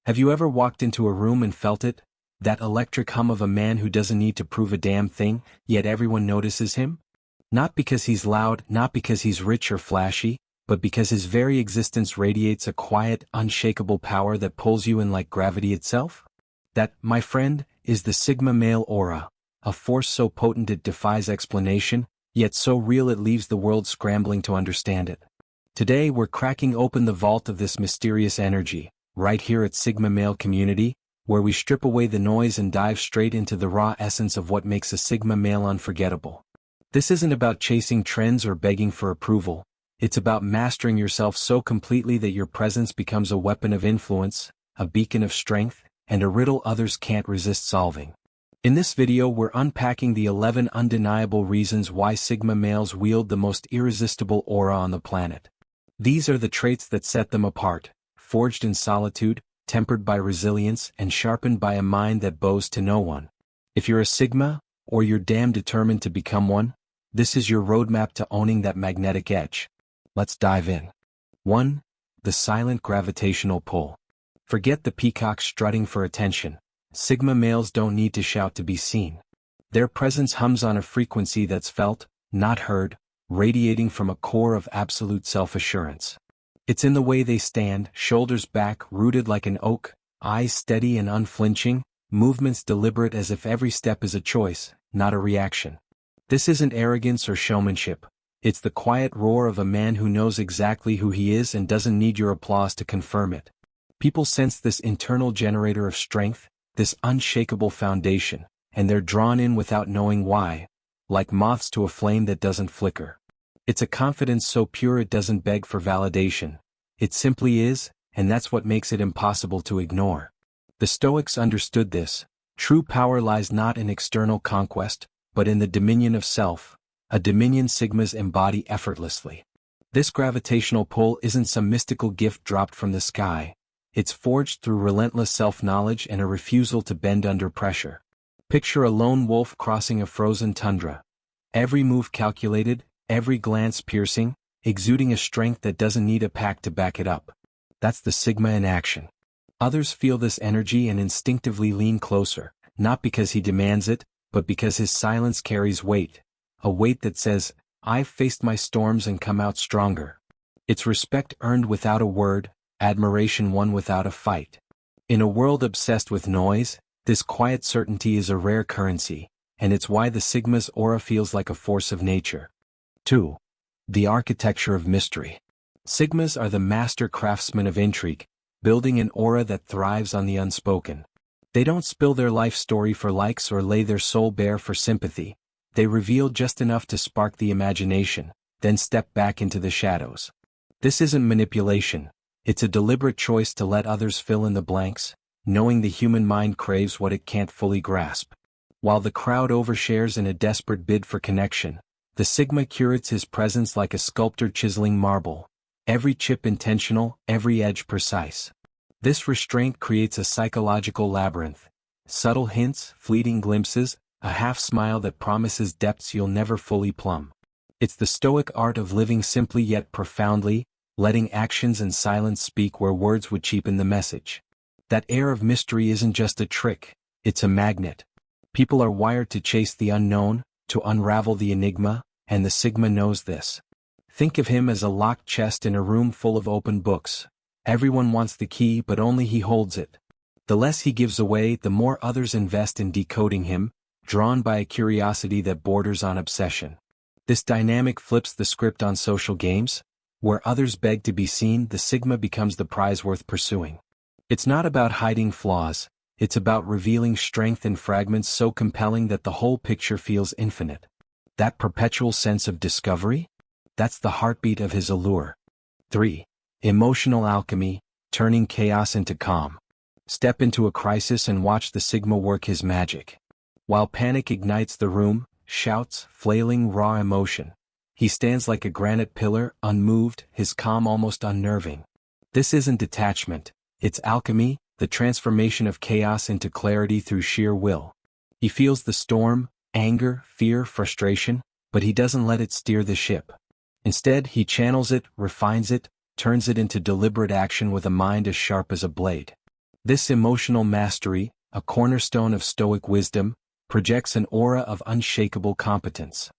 Have you ever walked into a room and felt it? That electric hum of a man who doesn't need to prove a damn thing, yet everyone notices him? Not because he's loud, not because he's rich or flashy, but because his very existence radiates a quiet, unshakable power that pulls you in like gravity itself? That, my friend, is the Sigma male aura, a force so potent it defies explanation, yet so real it leaves the world scrambling to understand it. Today we're cracking open the vault of this mysterious energy, right here at Sigma Male Community, where we strip away the noise and dive straight into the raw essence of what makes a Sigma male unforgettable. This isn't about chasing trends or begging for approval. It's about mastering yourself so completely that your presence becomes a weapon of influence, a beacon of strength, and a riddle others can't resist solving. In this video we're unpacking the 11 undeniable reasons why Sigma males wield the most irresistible aura on the planet. These are the traits that set them apart, forged in solitude, tempered by resilience, and sharpened by a mind that bows to no one. If you're a Sigma, or you're damn determined to become one, this is your roadmap to owning that magnetic edge. Let's dive in. 1. The silent gravitational pull. Forget the peacock strutting for attention. Sigma males don't need to shout to be seen. Their presence hums on a frequency that's felt, not heard, radiating from a core of absolute self-assurance. It's in the way they stand, shoulders back, rooted like an oak, eyes steady and unflinching, movements deliberate as if every step is a choice, not a reaction. This isn't arrogance or showmanship. It's the quiet roar of a man who knows exactly who he is and doesn't need your applause to confirm it. People sense this internal generator of strength, this unshakable foundation, and they're drawn in without knowing why, like moths to a flame that doesn't flicker. It's a confidence so pure it doesn't beg for validation. It simply is, and that's what makes it impossible to ignore. The Stoics understood this. True power lies not in external conquest, but in the dominion of self, a dominion Sigmas embody effortlessly. This gravitational pull isn't some mystical gift dropped from the sky. It's forged through relentless self-knowledge and a refusal to bend under pressure. Picture a lone wolf crossing a frozen tundra. Every move calculated, every glance piercing, exuding a strength that doesn't need a pack to back it up. That's the Sigma in action. Others feel this energy and instinctively lean closer, not because he demands it, but because his silence carries weight. A weight that says, I've faced my storms and come out stronger. It's respect earned without a word, admiration won without a fight. In a world obsessed with noise, this quiet certainty is a rare currency, and it's why the Sigma's aura feels like a force of nature. 2. The architecture of mystery. Sigmas are the master craftsmen of intrigue, building an aura that thrives on the unspoken. They don't spill their life story for likes or lay their soul bare for sympathy. They reveal just enough to spark the imagination, then step back into the shadows. This isn't manipulation. It's a deliberate choice to let others fill in the blanks, knowing the human mind craves what it can't fully grasp. While the crowd overshares in a desperate bid for connection, the Sigma curates his presence like a sculptor chiseling marble. Every chip intentional, every edge precise. This restraint creates a psychological labyrinth. Subtle hints, fleeting glimpses, a half-smile that promises depths you'll never fully plumb. It's the Stoic art of living simply yet profoundly, letting actions and silence speak where words would cheapen the message. That air of mystery isn't just a trick, it's a magnet. People are wired to chase the unknown, to unravel the enigma, and the Sigma knows this. Think of him as a locked chest in a room full of open books. Everyone wants the key, but only he holds it. The less he gives away, the more others invest in decoding him, drawn by a curiosity that borders on obsession. This dynamic flips the script on social games. Where others beg to be seen, the Sigma becomes the prize worth pursuing. It's not about hiding flaws, it's about revealing strength in fragments so compelling that the whole picture feels infinite. That perpetual sense of discovery? That's the heartbeat of his allure. 3. Emotional alchemy, turning chaos into calm. Step into a crisis and watch the Sigma work his magic. While panic ignites the room, shouts, flailing raw emotion. He stands like a granite pillar, unmoved, his calm almost unnerving. This isn't detachment, it's alchemy, the transformation of chaos into clarity through sheer will. He feels the storm, anger, fear, frustration, but he doesn't let it steer the ship. Instead, he channels it, refines it, turns it into deliberate action with a mind as sharp as a blade. This emotional mastery, a cornerstone of Stoic wisdom, projects an aura of unshakable competence.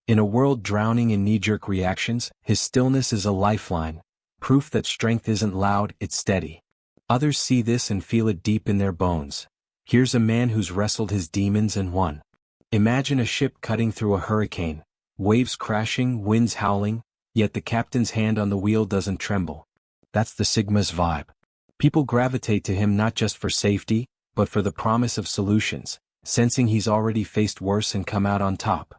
In a world drowning in knee-jerk reactions, his stillness is a lifeline, proof that strength isn't loud, it's steady. Others see this and feel it deep in their bones. Here's a man who's wrestled his demons and won. Imagine a ship cutting through a hurricane, waves crashing, winds howling, yet the captain's hand on the wheel doesn't tremble. That's the Sigma's vibe. People gravitate to him not just for safety, but for the promise of solutions, sensing he's already faced worse and come out on top.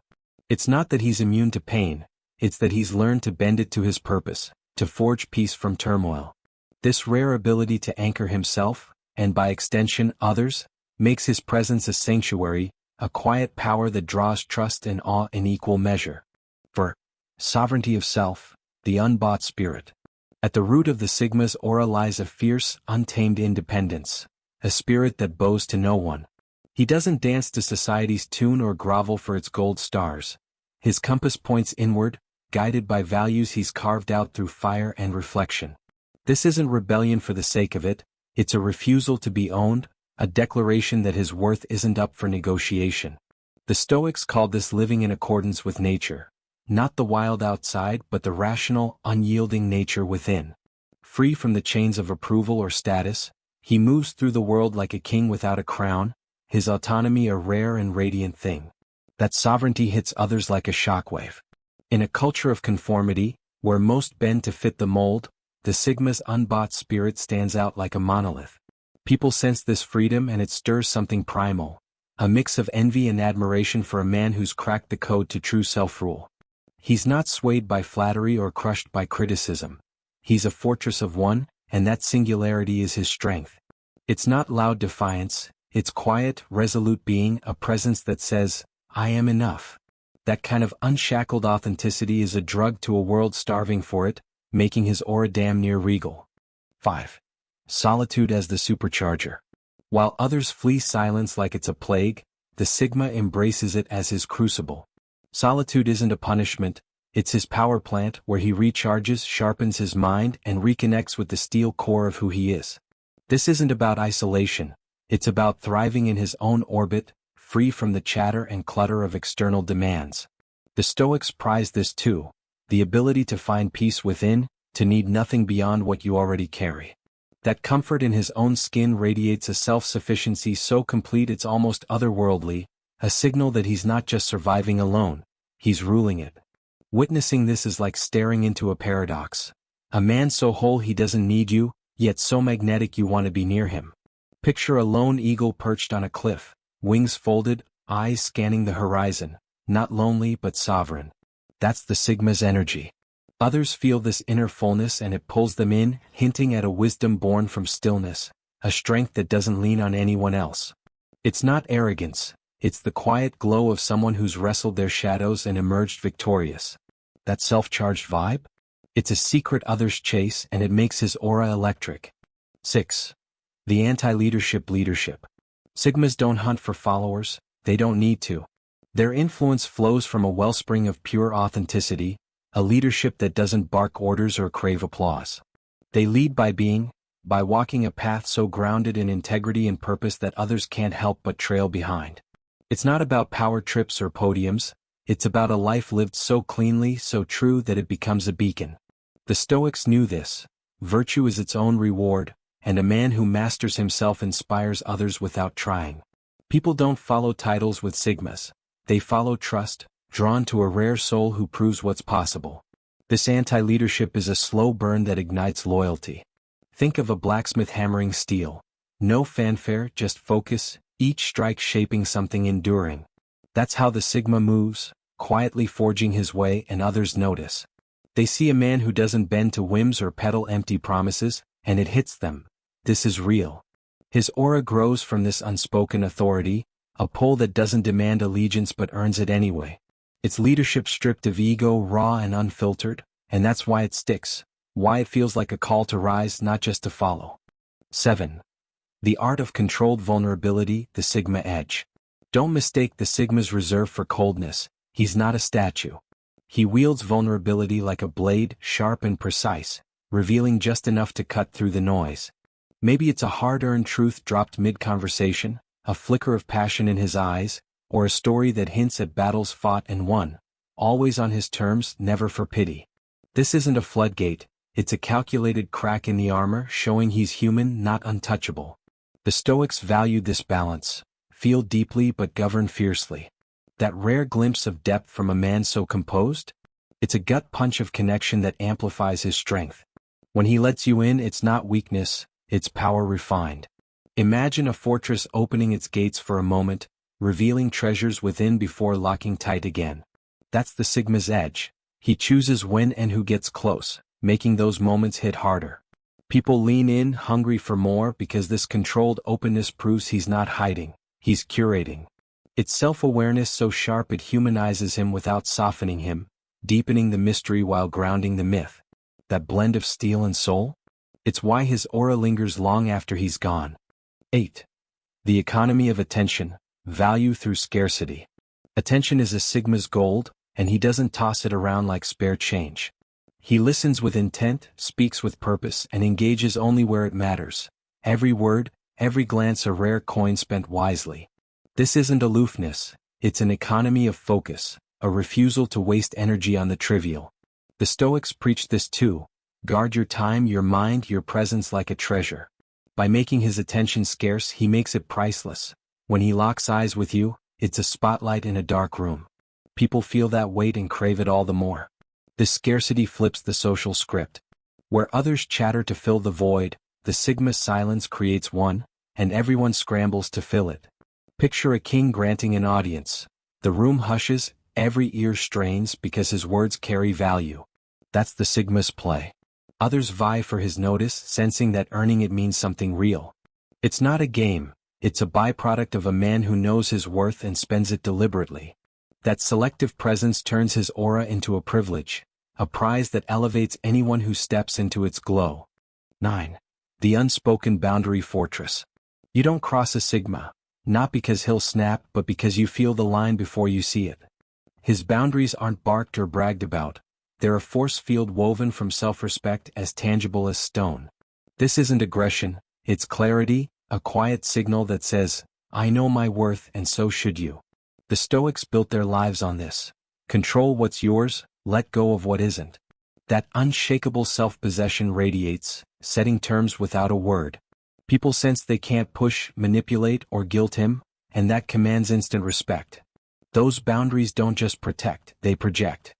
It's not that he's immune to pain, it's that he's learned to bend it to his purpose, to forge peace from turmoil. This rare ability to anchor himself, and by extension others, makes his presence a sanctuary, a quiet power that draws trust and awe in equal measure. For sovereignty of self, the unbought spirit. At the root of the Sigma's aura lies a fierce, untamed independence, a spirit that bows to no one. He doesn't dance to society's tune or grovel for its gold stars. His compass points inward, guided by values he's carved out through fire and reflection. This isn't rebellion for the sake of it, it's a refusal to be owned, a declaration that his worth isn't up for negotiation. The Stoics called this living in accordance with nature. Not the wild outside but the rational, unyielding nature within. Free from the chains of approval or status, he moves through the world like a king without a crown, his autonomy a rare and radiant thing. That sovereignty hits others like a shockwave. In a culture of conformity, where most bend to fit the mold, the Sigma's unbought spirit stands out like a monolith. People sense this freedom and it stirs something primal, a mix of envy and admiration for a man who's cracked the code to true self-rule. He's not swayed by flattery or crushed by criticism. He's a fortress of one, and that singularity is his strength. It's not loud defiance, it's quiet, resolute being, a presence that says, I am enough. That kind of unshackled authenticity is a drug to a world starving for it, making his aura damn near regal. 5. Solitude as the supercharger. While others flee silence like it's a plague, the Sigma embraces it as his crucible. Solitude isn't a punishment, it's his power plant where he recharges, sharpens his mind, and reconnects with the steel core of who he is. This isn't about isolation, it's about thriving in his own orbit, free from the chatter and clutter of external demands. The Stoics prize this too, the ability to find peace within, to need nothing beyond what you already carry. That comfort in his own skin radiates a self-sufficiency so complete it's almost otherworldly, a signal that he's not just surviving alone, he's ruling it. Witnessing this is like staring into a paradox. A man so whole he doesn't need you, yet so magnetic you want to be near him. Picture a lone eagle perched on a cliff, wings folded, eyes scanning the horizon, not lonely but sovereign. That's the Sigma's energy. Others feel this inner fullness and it pulls them in, hinting at a wisdom born from stillness, a strength that doesn't lean on anyone else. It's not arrogance, it's the quiet glow of someone who's wrestled their shadows and emerged victorious. That self-charged vibe? It's a secret others chase and it makes his aura electric. 6. The anti-leadership leadership. Sigmas don't hunt for followers, they don't need to. Their influence flows from a wellspring of pure authenticity, a leadership that doesn't bark orders or crave applause. They lead by being, by walking a path so grounded in integrity and purpose that others can't help but trail behind. It's not about power trips or podiums, it's about a life lived so cleanly, so true that it becomes a beacon. The Stoics knew this. Virtue is its own reward, and a man who masters himself inspires others without trying. People don't follow titles with Sigmas. They follow trust, drawn to a rare soul who proves what's possible. This anti-leadership is a slow burn that ignites loyalty. Think of a blacksmith hammering steel. No fanfare, just focus, each strike shaping something enduring. That's how the Sigma moves, quietly forging his way, and others notice. They see a man who doesn't bend to whims or peddle empty promises, and it hits them. This is real. His aura grows from this unspoken authority, a pull that doesn't demand allegiance but earns it anyway. It's leadership stripped of ego, raw and unfiltered, and that's why it sticks, why it feels like a call to rise, not just to follow. 7. The art of controlled vulnerability, the Sigma edge. Don't mistake the Sigma's reserve for coldness, he's not a statue. He wields vulnerability like a blade, sharp and precise, revealing just enough to cut through the noise. Maybe it's a hard-earned truth dropped mid-conversation, a flicker of passion in his eyes, or a story that hints at battles fought and won, always on his terms, never for pity. This isn't a floodgate, it's a calculated crack in the armor showing he's human, not untouchable. The Stoics valued this balance, feel deeply but govern fiercely. That rare glimpse of depth from a man so composed? It's a gut punch of connection that amplifies his strength. When he lets you in, it's not weakness, it's power refined. Imagine a fortress opening its gates for a moment, revealing treasures within before locking tight again. That's the Sigma's edge. He chooses when and who gets close, making those moments hit harder. People lean in, hungry for more, because this controlled openness proves he's not hiding, he's curating. It's self-awareness so sharp it humanizes him without softening him, deepening the mystery while grounding the myth. That blend of steel and soul? It's why his aura lingers long after he's gone. 8. The economy of attention, value through scarcity. Attention is a Sigma's gold, and he doesn't toss it around like spare change. He listens with intent, speaks with purpose, and engages only where it matters. Every word, every glance a rare coin spent wisely. This isn't aloofness, it's an economy of focus, a refusal to waste energy on the trivial. The Stoics preached this too: guard your time, your mind, your presence like a treasure. By making his attention scarce, he makes it priceless. When he locks eyes with you, it's a spotlight in a dark room. People feel that weight and crave it all the more. This scarcity flips the social script. Where others chatter to fill the void, the Sigma silence creates one, and everyone scrambles to fill it. Picture a king granting an audience. The room hushes, every ear strains because his words carry value. That's the Sigma's play. Others vie for his notice, sensing that earning it means something real. It's not a game, it's a byproduct of a man who knows his worth and spends it deliberately. That selective presence turns his aura into a privilege, a prize that elevates anyone who steps into its glow. 9. The unspoken boundary fortress. You don't cross a Sigma, not because he'll snap, but because you feel the line before you see it. His boundaries aren't barked or bragged about. They're a force field woven from self-respect as tangible as stone. This isn't aggression, it's clarity, a quiet signal that says, I know my worth and so should you. The Stoics built their lives on this. Control what's yours, let go of what isn't. That unshakable self-possession radiates, setting terms without a word. People sense they can't push, manipulate, or guilt him, and that commands instant respect. Those boundaries don't just protect, they project.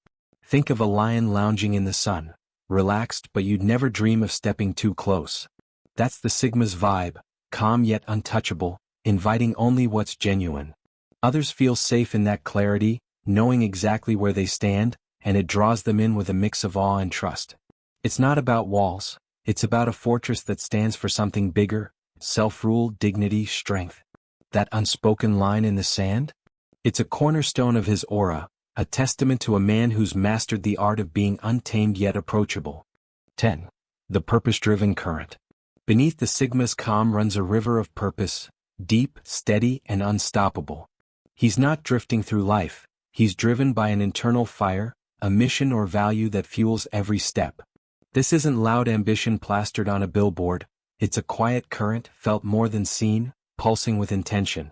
Think of a lion lounging in the sun, relaxed, but you'd never dream of stepping too close. That's the Sigma's vibe, calm yet untouchable, inviting only what's genuine. Others feel safe in that clarity, knowing exactly where they stand, and it draws them in with a mix of awe and trust. It's not about walls, it's about a fortress that stands for something bigger, self-rule, dignity, strength. That unspoken line in the sand? It's a cornerstone of his aura, a testament to a man who's mastered the art of being untamed yet approachable. 10. The purpose-driven current. Beneath the Sigma's calm runs a river of purpose, deep, steady, and unstoppable. He's not drifting through life, he's driven by an internal fire, a mission or value that fuels every step. This isn't loud ambition plastered on a billboard, it's a quiet current, felt more than seen, pulsing with intention.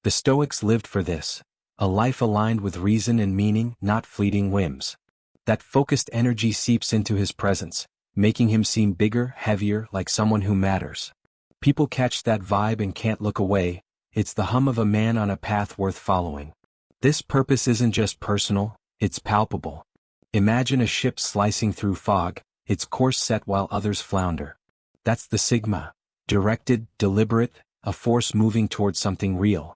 The Stoics lived for this, a life aligned with reason and meaning, not fleeting whims. That focused energy seeps into his presence, making him seem bigger, heavier, like someone who matters. People catch that vibe and can't look away, it's the hum of a man on a path worth following. This purpose isn't just personal, it's palpable. Imagine a ship slicing through fog, its course set while others flounder. That's the Sigma, directed, deliberate, a force moving towards something real.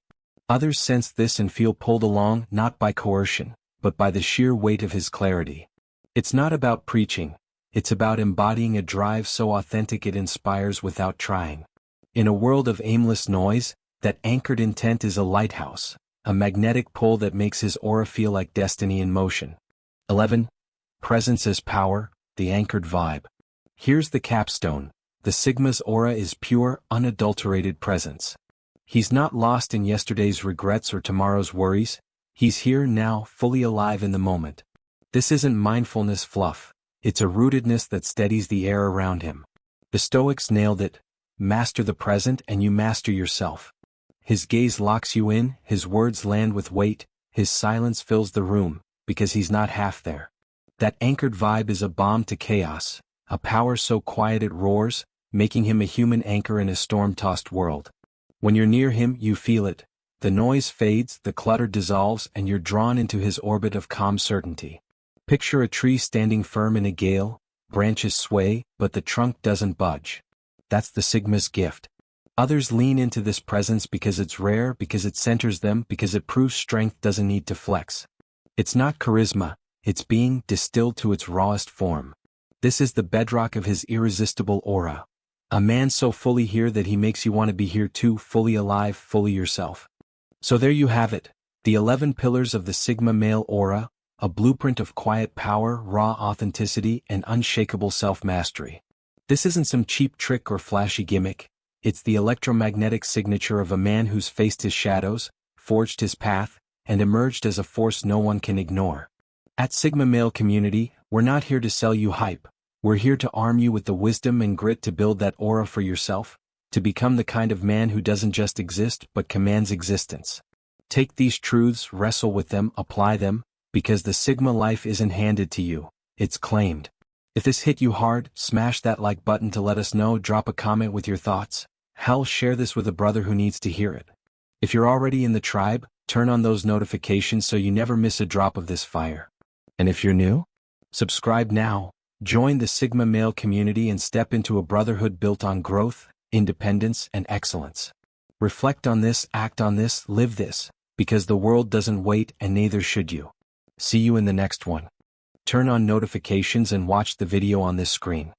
Others sense this and feel pulled along, not by coercion, but by the sheer weight of his clarity. It's not about preaching, it's about embodying a drive so authentic it inspires without trying. In a world of aimless noise, that anchored intent is a lighthouse, a magnetic pull that makes his aura feel like destiny in motion. 11. Presence as power, the anchored vibe. Here's the capstone. The Sigma's aura is pure, unadulterated presence. He's not lost in yesterday's regrets or tomorrow's worries, he's here now, fully alive in the moment. This isn't mindfulness fluff, it's a rootedness that steadies the air around him. The Stoics nailed it, master the present and you master yourself. His gaze locks you in, his words land with weight, his silence fills the room, because he's not half there. That anchored vibe is a bomb to chaos, a power so quiet it roars, making him a human anchor in a storm-tossed world. When you're near him, you feel it. The noise fades, the clutter dissolves, and you're drawn into his orbit of calm certainty. Picture a tree standing firm in a gale, branches sway, but the trunk doesn't budge. That's the Sigma's gift. Others lean into this presence because it's rare, because it centers them, because it proves strength doesn't need to flex. It's not charisma, it's being distilled to its rawest form. This is the bedrock of his irresistible aura. A man so fully here that he makes you want to be here too, fully alive, fully yourself. So there you have it, the 11 pillars of the Sigma male aura, a blueprint of quiet power, raw authenticity, and unshakable self-mastery. This isn't some cheap trick or flashy gimmick. It's the electromagnetic signature of a man who's faced his shadows, forged his path, and emerged as a force no one can ignore. At Sigma Male Community, we're not here to sell you hype. We're here to arm you with the wisdom and grit to build that aura for yourself, to become the kind of man who doesn't just exist but commands existence. Take these truths, wrestle with them, apply them, because the Sigma life isn't handed to you, it's claimed. If this hit you hard, smash that like button to let us know, drop a comment with your thoughts. Hell, share this with a brother who needs to hear it. If you're already in the tribe, turn on those notifications so you never miss a drop of this fire. And if you're new, subscribe now, join the Sigma Male Community and step into a brotherhood built on growth, independence, and excellence. Reflect on this, act on this, live this, because the world doesn't wait and neither should you. See you in the next one. Turn on notifications and watch the video on this screen.